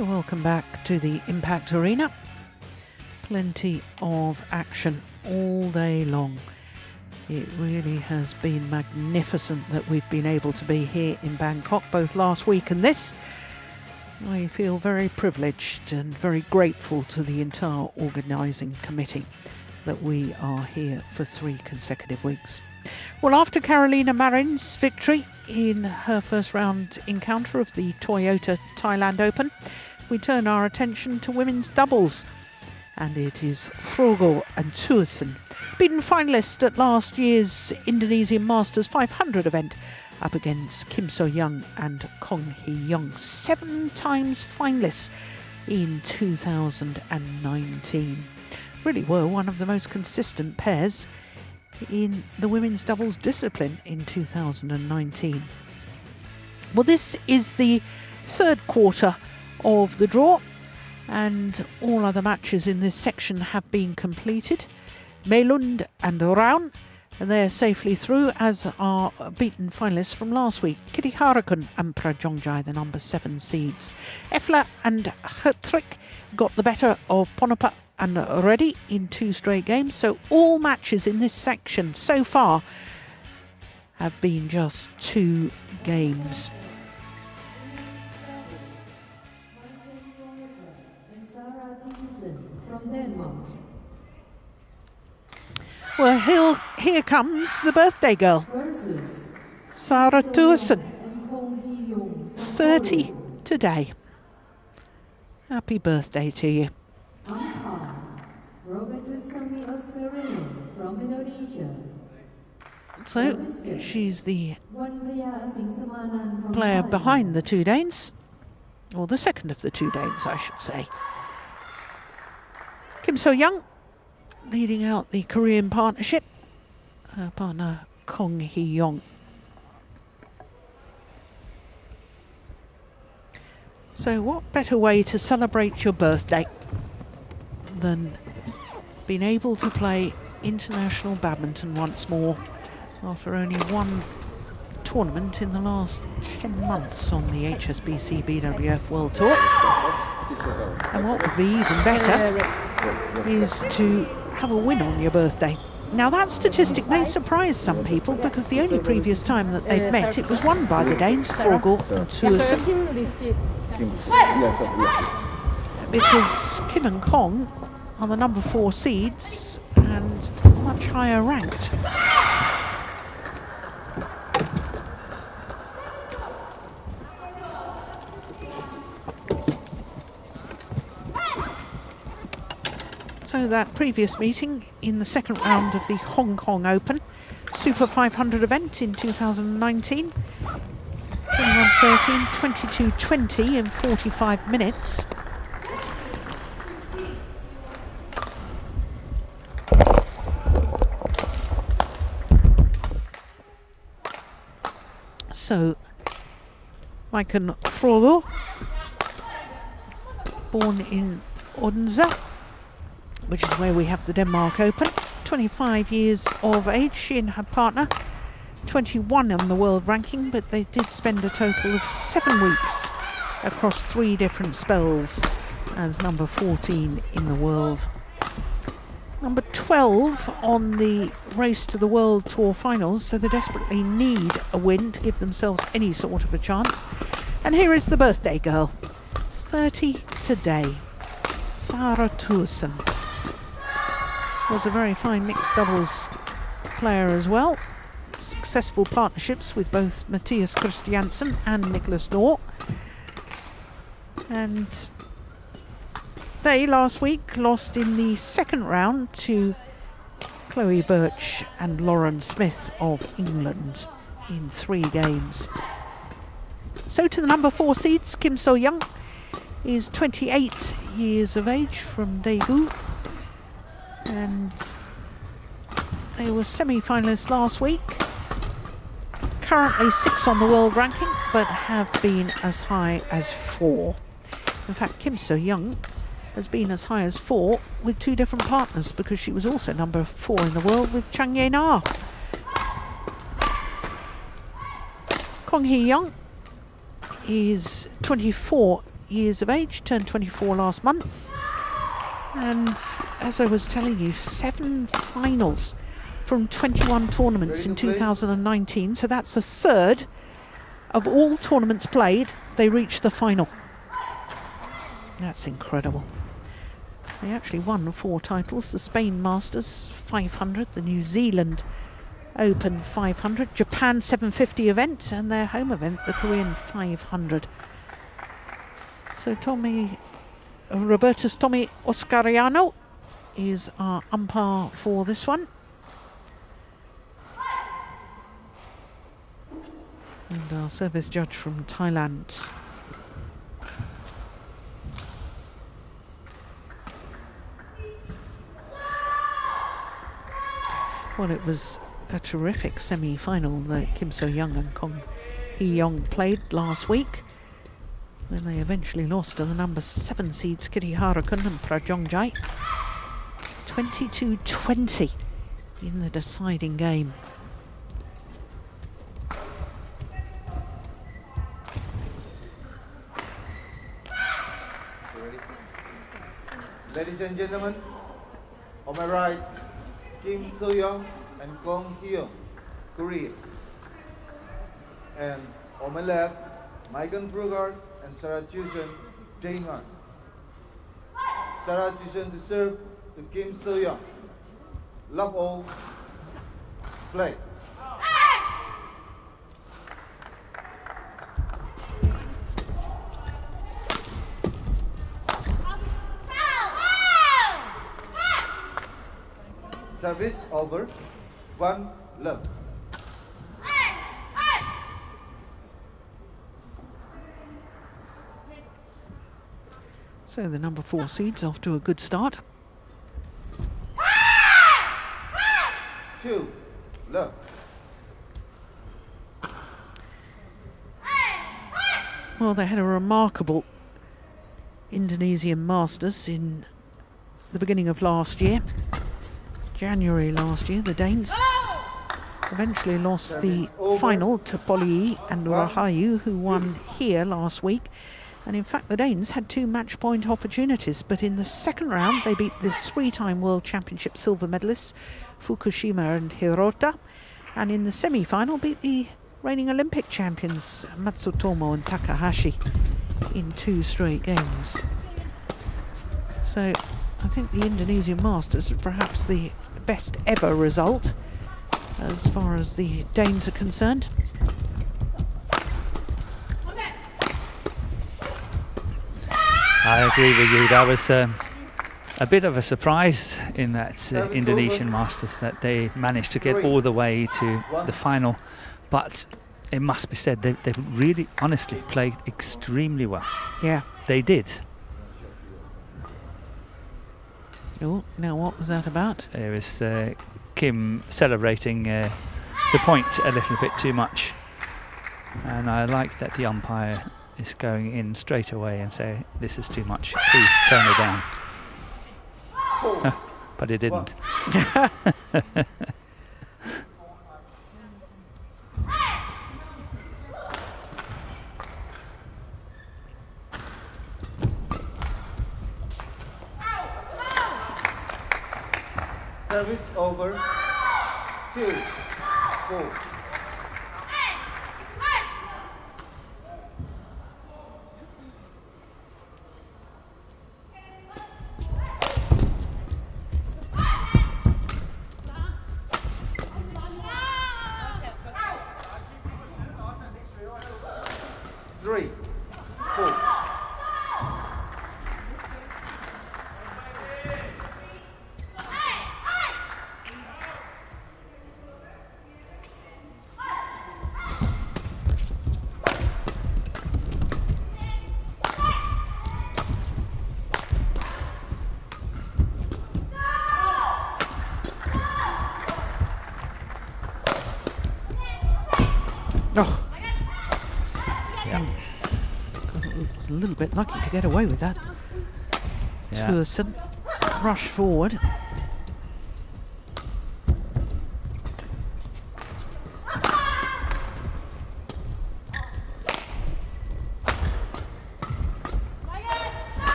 Welcome back to the Impact Arena. Plenty of action all day long. It really has been magnificent that we've been able to be here in Bangkok both last week and this. I feel very privileged and very grateful to the entire organising committee that we are here for 3 consecutive weeks. Well, after Carolina Marin's victory in her first round encounter of the Toyota Thailand Open, we turn our attention to women's doubles. And it is Fruergaard and Thygesen, beaten finalist at last year's Indonesian Masters 500 event, up against Kim So-young and Kong Hee-young, 7 times finalists in 2019. Really were one of the most consistent pairs in the women's doubles discipline in 2019. Well, this is the 3rd quarter of the draw, and all other matches in this section have been completed. Melund and Raun, and they're safely through, as are beaten finalists from last week. Kitty Harakun and Prajongjai, the number 7 seeds. Efla and Hertrick got the better of Ponopa and Reddy in 2 straight games. So all matches in this section so far have been just 2 games. Well, here comes the birthday girl, Sara Thygesen, 30 today. Happy birthday to you. So, she's the player behind the 2 Danes, or the second of the 2 Danes, I should say. Kim So-young leading out the Korean partnership, her partner Kong Hee-young. So what better way to celebrate your birthday than being able to play international badminton once more after only 1 tournament in the last 10 months on the HSBC BWF World Tour. And what would be even better is to have a win on your birthday. Now that statistic may surprise some people, because the only previous time that they've met, it was won by the Danes, Fruergaard and Thygesen. Because Kim and Kong are the number 4 seeds and much higher ranked. So that previous meeting in the 2nd round of the Hong Kong Open Super 500 event in 2019, 21-13, 22-20 in 45 minutes. So, Maiken Fruergaard, born in Odense, which is where we have the Denmark Open, 25 years of age, she and her partner, 21 on the world ranking, but they did spend a total of 7 weeks across 3 different spells as number 14 in the world. Number 12 on the race to the World Tour finals, so they desperately need a win to give themselves any sort of a chance. And here is the birthday girl, 30 today, Sara Thygesen. Was a very fine mixed doubles player as well. Successful partnerships with both Mathias Christiansen and Nicholas Nor. And they last week lost in the 2nd round to Chloe Birch and Lauren Smith of England in 3 games. So to the number 4 seeds, Kim So-young is 28 years of age from Daegu. And they were semi-finalists last week. Currently 6 on the world ranking, but have been as high as 4. In fact, Kim So-young has been as high as 4 with 2 different partners, because she was also number 4 in the world with Chang Ye-na. Kong Hee-young is 24 years of age, turned 24 last month. And as I was telling you, 7 finals from 21 tournaments in 2019. So that's a third of all tournaments played. They reached the final. That's incredible. They actually won 4 titles: the Spain Masters 500, the New Zealand Open 500, Japan 750 event, and their home event, the Korean 500. So Robertus Tommy Oscariano is our umpire for this one. And our service judge from Thailand. Well, it was a terrific semi-final that Kim So-young and Kong Hee-young played last week, when they eventually lost to the number 7 seeds Kitty Harakun and Prajongjae 22-20 in the deciding game. Ladies and gentlemen, on my right, Kim So-young and Kong Hee-young, Korea. And on my left, Megan Fruergaard and Sarah Thygesen, Japan. Sarah Thygesen to serve to Kim So-young. Love all. Play. Service over. 1 love. So the number 4 seed's off to a good start. 2 love. Well, they had a remarkable Indonesian Masters in the beginning of last year. January last year, the Danes eventually lost the final to Poli and Rahayu, who won here last week. And in fact, the Danes had 2 match point opportunities, but in the second round they beat the 3-time World Championship silver medalists Fukushima and Hirota, and in the semi-final beat the reigning Olympic champions Matsutomo and Takahashi in 2 straight games. So I think the Indonesian Masters is perhaps the best ever result as far as the Danes are concerned. I agree with you. That was a bit of a surprise in that Indonesian Masters, that they managed to get all the way to the final. But it must be said, they really honestly played extremely well. Yeah. They did. Oh, now what was that about? It was Kim celebrating the point a little bit too much. And I like that the umpire is going in straight away and say, this is too much, please turn it down. But it didn't. Service over. 2 4. Oh, yeah. Was a little bit lucky to get away with that. Yeah. To a sudden rush forward.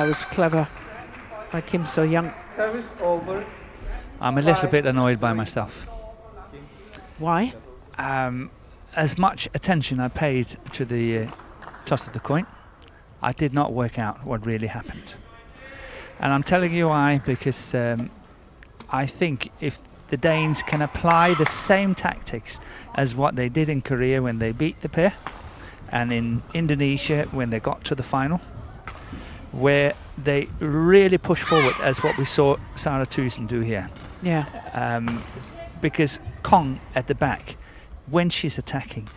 was clever by Kim So-young. Service over. I'm a little bit annoyed by myself. Why? As much attention I paid to the toss of the coin, I did not work out what really happened. And I'm telling you why, because I think if the Danes can apply the same tactics as what they did in Korea when they beat the pair, and in Indonesia when they got to the final, where they really push forward, as what we saw Sarah Thygesen do here. Yeah. Because Kong at the back, when she's attacking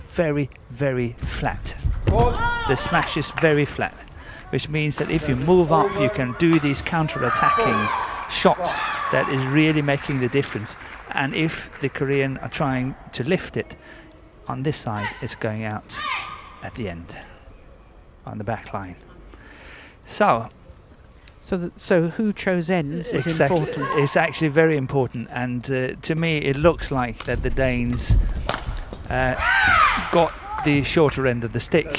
very, very flat. The smash is very flat, which means that if you move up, you can do these counter-attacking shots that is really making the difference. And if the Korean are trying to lift it, on this side, it's going out at the end, on the back line. So who chose ends is exactly, important. it's actually very important, and to me it looks like that the Danes got the shorter end of the stick,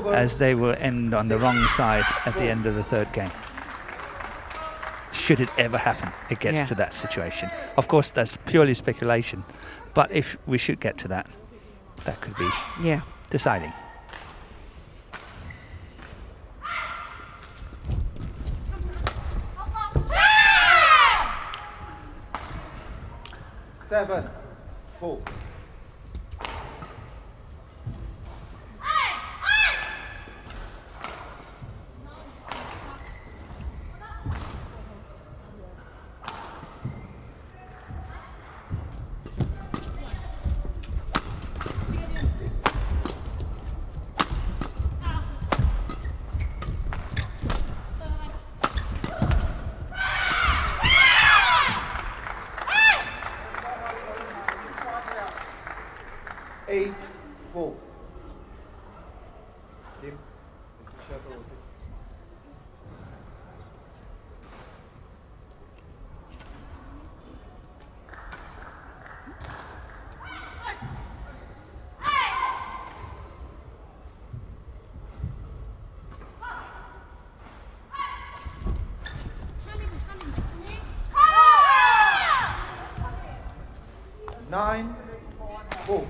as they will end on the wrong side at the end of the third game. Should it ever happen, it gets to that situation. Of course, that's purely speculation, but if we should get to that, that could be deciding. Seven, 4. Nine, 4.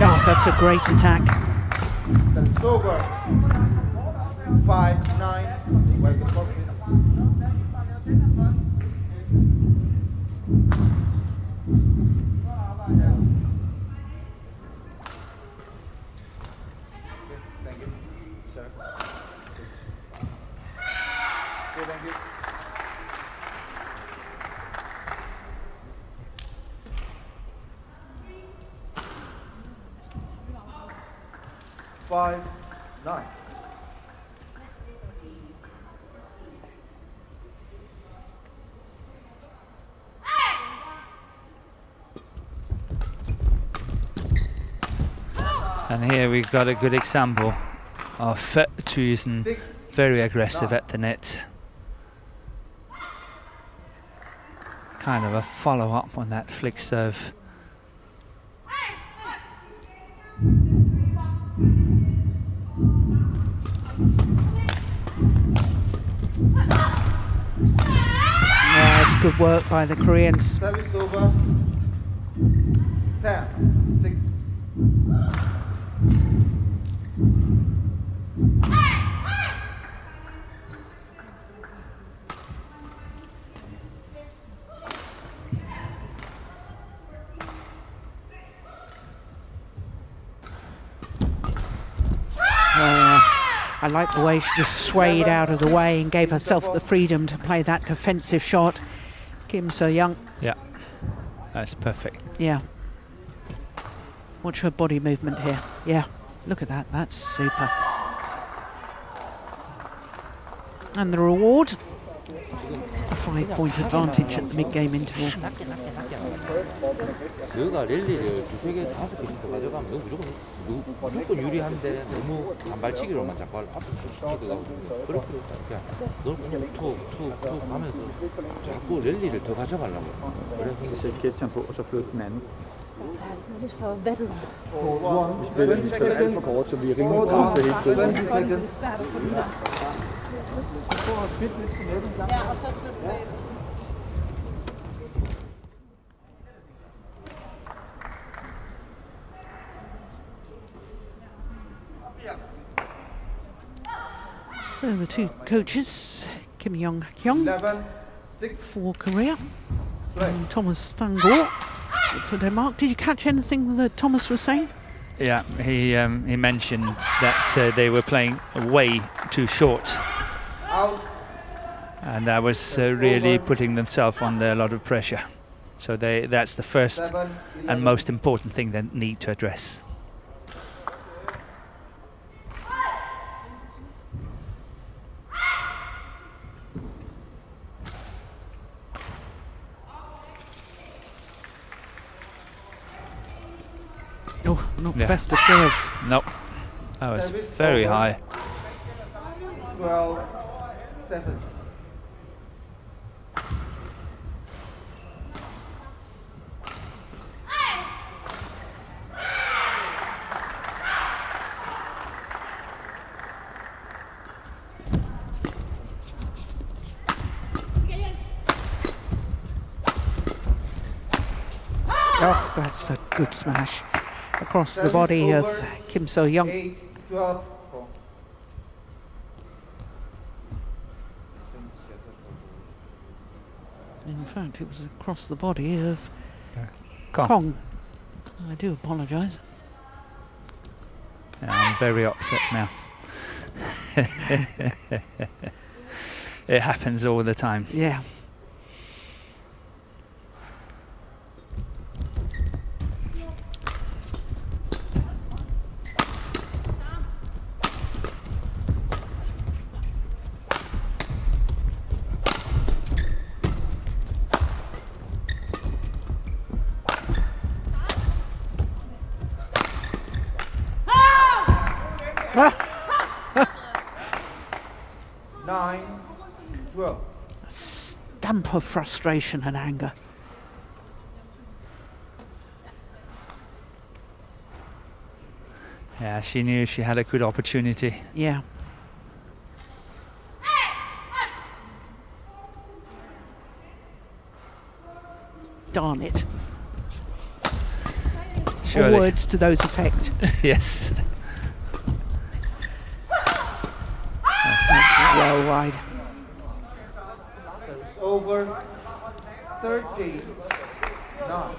Oh, that's a great attack. It's over. 5-9. Welcome, please. Thank you, sir. Okay, thank you. Five, 9. And here we've got a good example of Thygesen, very aggressive at the net. Kind of a follow-up on that flick serve. Yeah, it's good work by the Koreans. Service over. 10-6. I like the way she just swayed out of the way and gave herself the freedom to play that defensive shot. Kim So-young. Yeah, that's perfect. Yeah. Watch her body movement here. Yeah, look at that. That's super. And the reward? A 5-point advantage at the mid-game interval. 너가 랠리를 두세 개, 다섯 개 정도 가져가면 너 무조건 유리한데 너무 단발치기로만 자꾸 앞으로 시키더라고. 그렇게 그냥 너 툭툭툭 하면서 자꾸 랠리를 더 가져가려고. 그래서 Zet kids på, og så flytte den anden. Det er for battle. Vi spiller alt for kort, så vi er rimelig presset hele tiden. 20 seconds. Ja, og så spiller So the two coaches, Kim Young-kyung 11-6. for Korea Play. and Thomas Stangor for Denmark. Did you catch anything that Thomas was saying? Yeah, he mentioned that they were playing way too short, Out. and that was really putting themselves under a lot of pressure. So that's the first 7, and 11. most important thing they need to address. Oh, not the Yeah. best of serves. No, that was Service very over. high. 12-7. Oh, that's a good smash across the Service body of over. Kim So-young. 8-12. In fact, it was across the body of Kong. Kong. I do apologise. Yeah, I'm very upset now. It happens all the time. Yeah. Nine, 12. Stamp of frustration and anger. Yeah, she knew she had a good opportunity. Yeah. Darn it. Or Surely. words to those effect. Yes. Well wide. Service over. 13-9.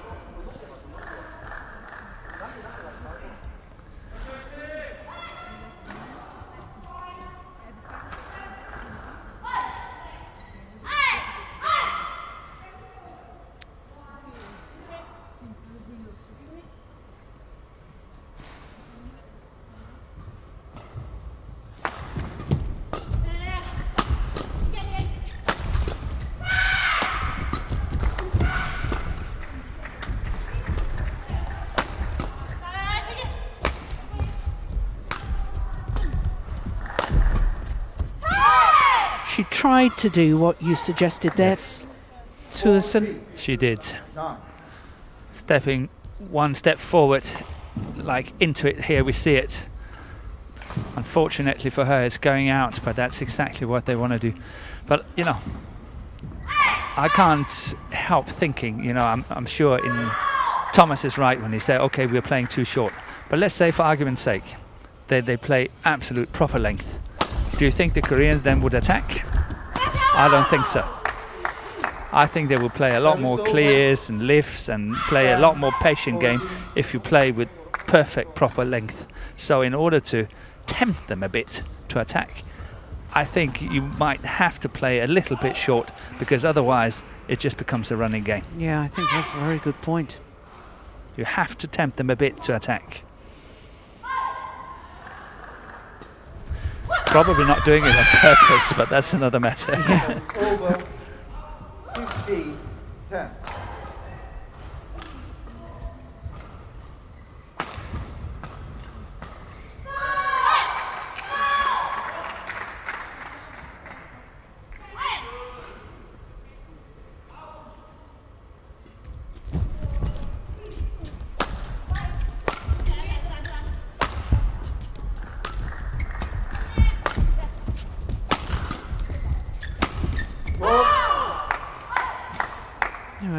She tried to do what you suggested there, Yes, Thygesen. she did. 9. Stepping one step forward, like into it. Here we see it. Unfortunately for her, it's going out, but that's exactly what they want to do. But you know, I can't help thinking. You know, I'm sure Thomas is right when he said, "Okay, we're playing too short." But let's say, for argument's sake, they play absolute proper length. Do you think the Koreans then would attack? I don't think so. I think they will play a lot more clears and lifts and play a lot more patient game if you play with perfect proper length. So in order to tempt them a bit to attack, I think you might have to play a little bit short, because otherwise it just becomes a running game. Yeah, I think that's a very good point. You have to tempt them a bit to attack. Probably not doing it on purpose, but that's another matter. Service over. 15-10.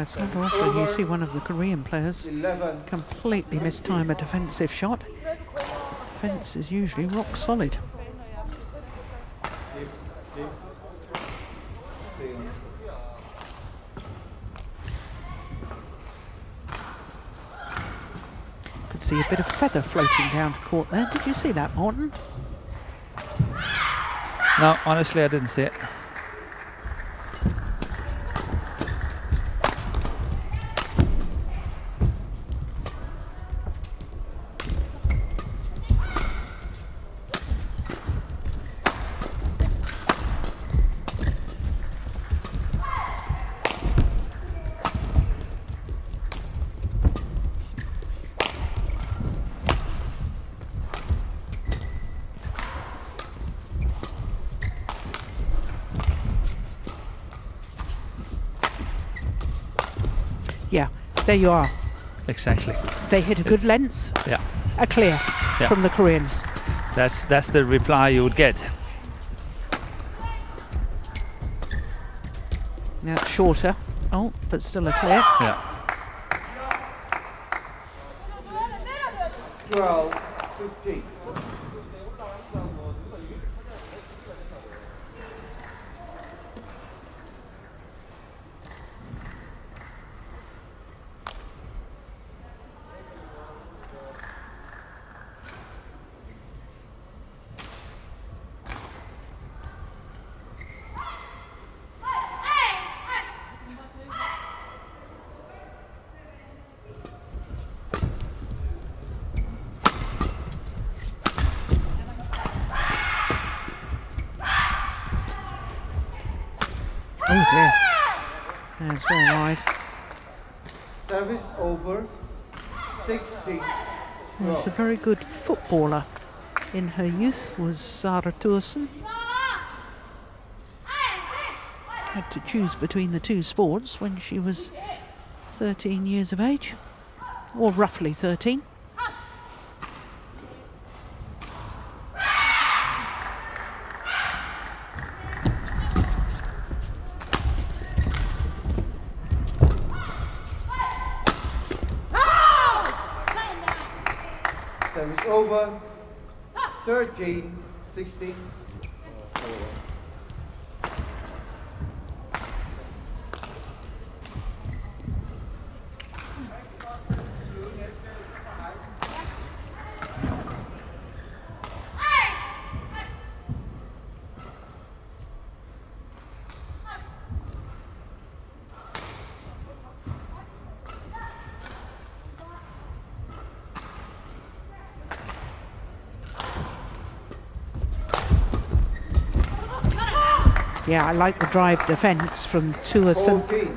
it's not often you see one of the Korean players 11. completely mistime a defensive shot. Defense is usually rock solid. Could see a bit of feather floating down to court there. Did you see that, Morton? No, honestly, I didn't see it. Yeah, there you are. Exactly. They hit a good length. Yeah. A clear from the Koreans. That's the reply you would get. Now it's shorter. Oh, but still a clear. Yeah. 12-15. Oh dear. That's very wide. Service over. 16. Was a very good footballer in her youth, was Sarah Thygesen. Had to choose between the two sports when she was 13 years of age, or roughly 13. Service over. 13-16. Yeah, I like the drive defence from Thygesen. 14-16.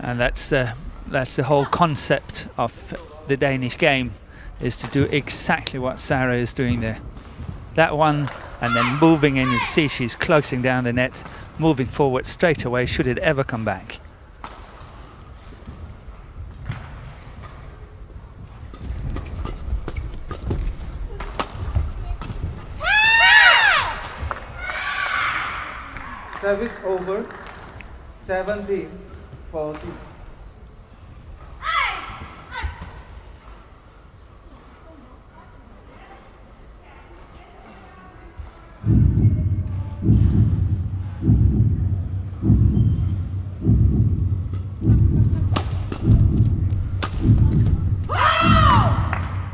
And that's the whole concept of the Danish game, is to do exactly what Sarah is doing there. That one, and then moving in, you see she's closing down the net, moving forward straight away should it ever come back. Service over. 17-14.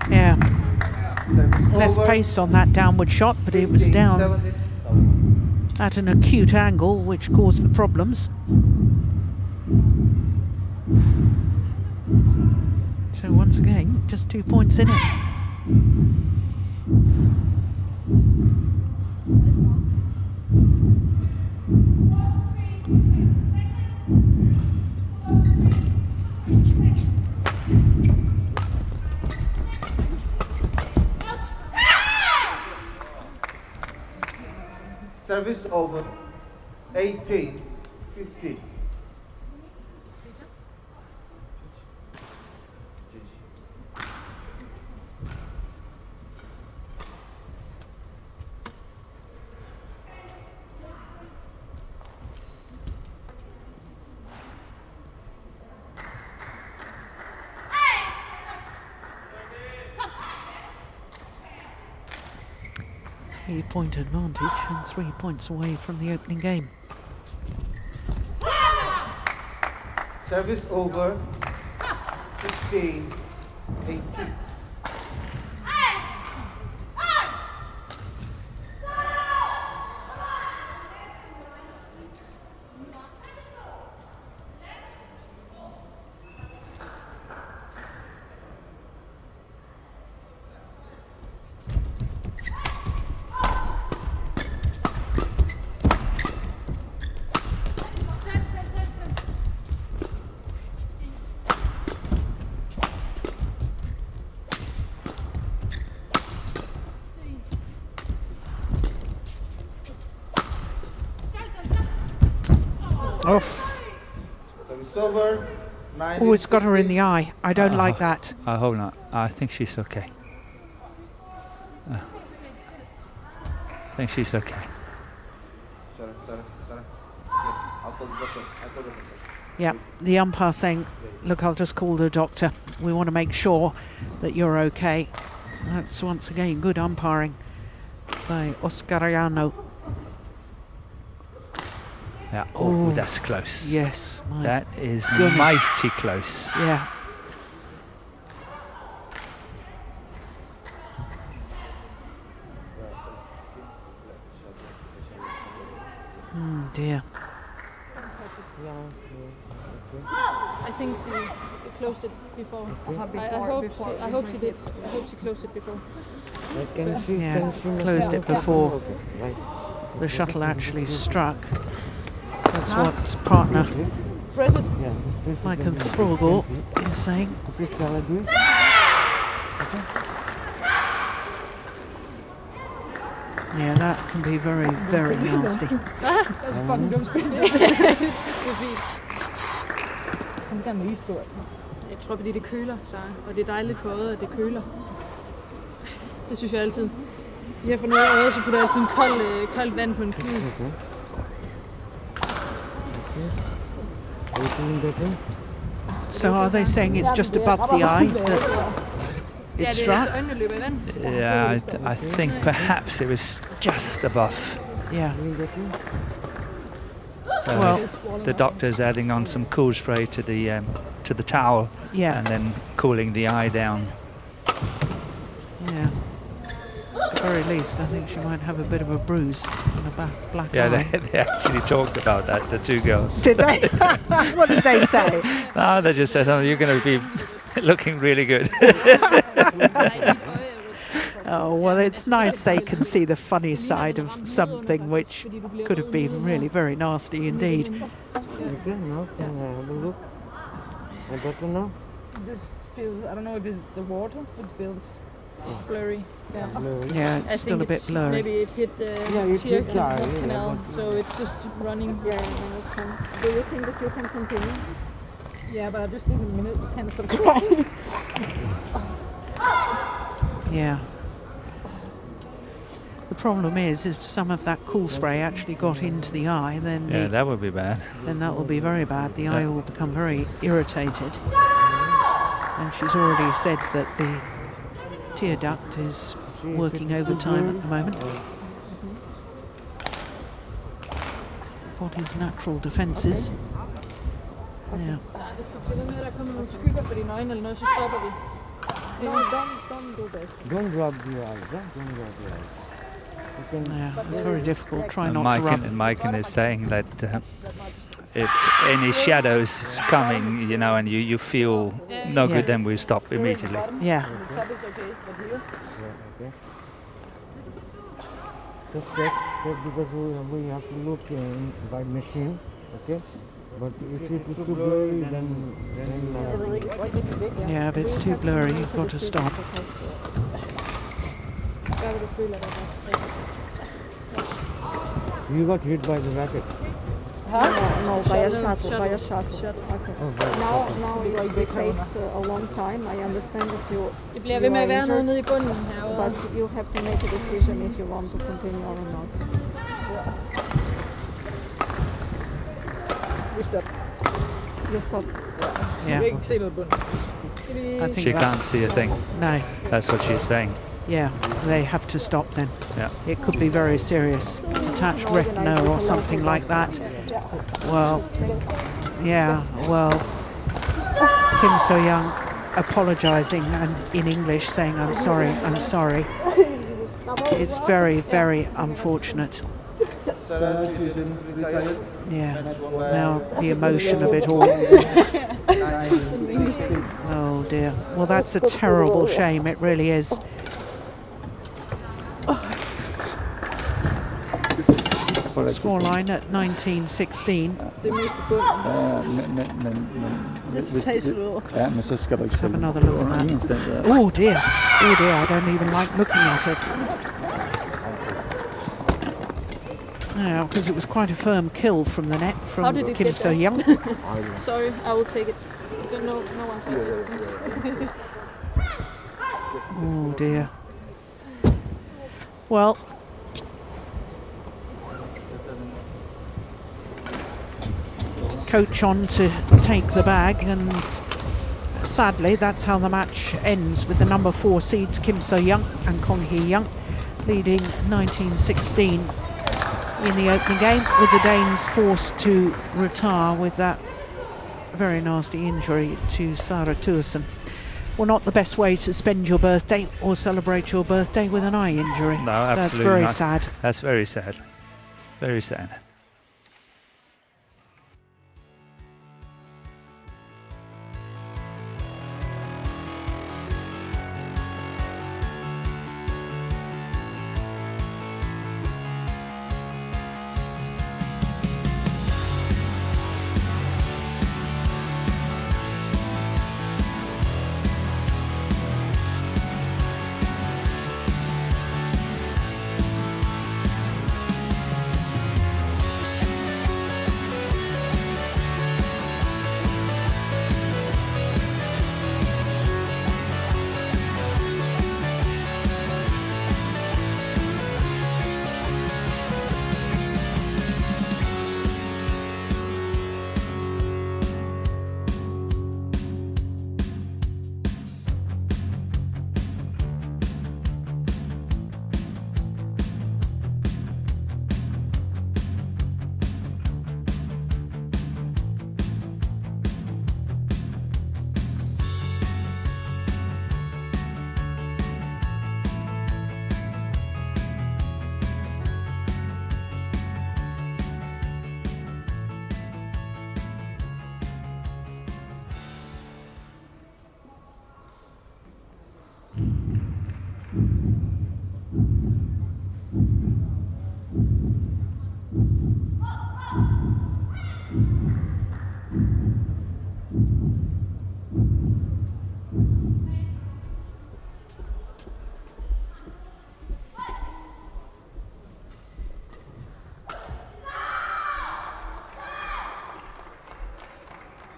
Yeah, Service less over. pace on that downward shot, but it was down 17. at an acute angle, which caused the problems. So once again, just 2 points in it. Service over. 18-15. 3-point advantage and 3 points away from the opening game. Service over. 16-18. Over. Oh, it's got her in the eye. I don't like that. I hope not. I think she's okay. I think she's okay. Yeah, the umpire saying, look, I'll just call the doctor. We want to make sure that you're okay. That's once again good umpiring by Oscariano. Yeah. Oh, that's close. Yes. That is goodness. mighty close. Yeah. Dear. I think she closed it before. I hope she did. I hope she closed it before. Yeah, closed it before the shuttle actually struck. That's what partner Michael Fruergaard is saying. Yeah, that can be very, very nasty. Jeg tror, fordi det køler, Sara. Og det er dejligt på øjet, at det køler. Det synes jeg altid. Hvis jeg får noget af øjet, så putter jeg altid en koldt vand på en kniv. So are they saying it's just above the eye that it struck? Yeah, I think perhaps it was just above. Yeah. So Well, the doctor's adding on some cool spray to the towel, Yeah. and then cooling the eye down. Yeah. At the very least, I think she might have a bit of a bruise and a black Yeah, eye. they actually talked about that, the two girls. Did they? What did they say? No, they just said, oh, you're going to be looking really good. Oh, well, it's nice they can see the funny side of something which could have been really very nasty indeed. Okay, now can I have a look? I better now? This feels, I don't know if it's the water, it feels blurry. Yeah. Yeah, I it's think still a bit it's blurry. maybe it hit the it tear hit the eye, yeah, canal, but- so it's just running. Yeah, I understand. Do you think that you can continue? Yeah, but I just need a minute. You can't stop crying. Yeah. The problem is, if some of that cool spray actually got into the eye, then Yeah, that would be bad. then that will be very bad. The eye will become very irritated. And she's already said that the tear duct is working overtime at the moment. Body's natural defences. Yeah. Så hvis det bliver ved med, at der kommer nogle skygger for dine øjne eller noget, så stopper vi. No, don't do that. Don't rub the eyes, don't rub the eyes. You can Yeah, it's very difficult. Try And not to rub. Maiken is saying that if any shadows is coming, you know, and you feel no Yeah. good, then we stop immediately. Yeah. The top is okay, but here. okay. Just check because we have to look by machine, okay? But if it is too blurry, then Yeah, if it's too blurry, you've got to stop. Gør hvad du føler dig godt. you got hit by the racket. No, by a shuttle, by a shuttle. Okay. Oh, by the Now it takes a long time. I understand that you Det bliver ved med at være noget nede i bunden herovre. but you have to make a decision if you want to continue or not. Vi stopper. You stop. Du Yeah. kan ikke se noget i bunden. I think She that, can't see a thing. no. That's what she's saying. Yeah, they have to stop then. Yeah. It could be very serious. Detached retina or something like that. Well, yeah, well, Kim So-young apologising and in English saying, I'm sorry. It's very, very unfortunate. Yeah, now the emotion of it all. Oh dear. Well, that's a terrible shame, it really is. Scoreline at 19-16. Det meste bund. Let's have another look at that. Oh dear, I don't even like looking at it. Yeah, because it was quite a firm kill from the net from How did it Kim get So-young. Sorry, I will take it. No one touch it. Oh dear. Well, coach on to take the bag, and sadly that's how the match ends, with the number 4 seeds Kim So-young and Kong Hee-young leading 19-16 in the opening game, with the Danes forced to retire with that very nasty injury to Sara Thygesen. Well, not the best way to spend your birthday or celebrate your birthday, with an eye injury. No, absolutely That's very not. sad. That's very sad. Very sad.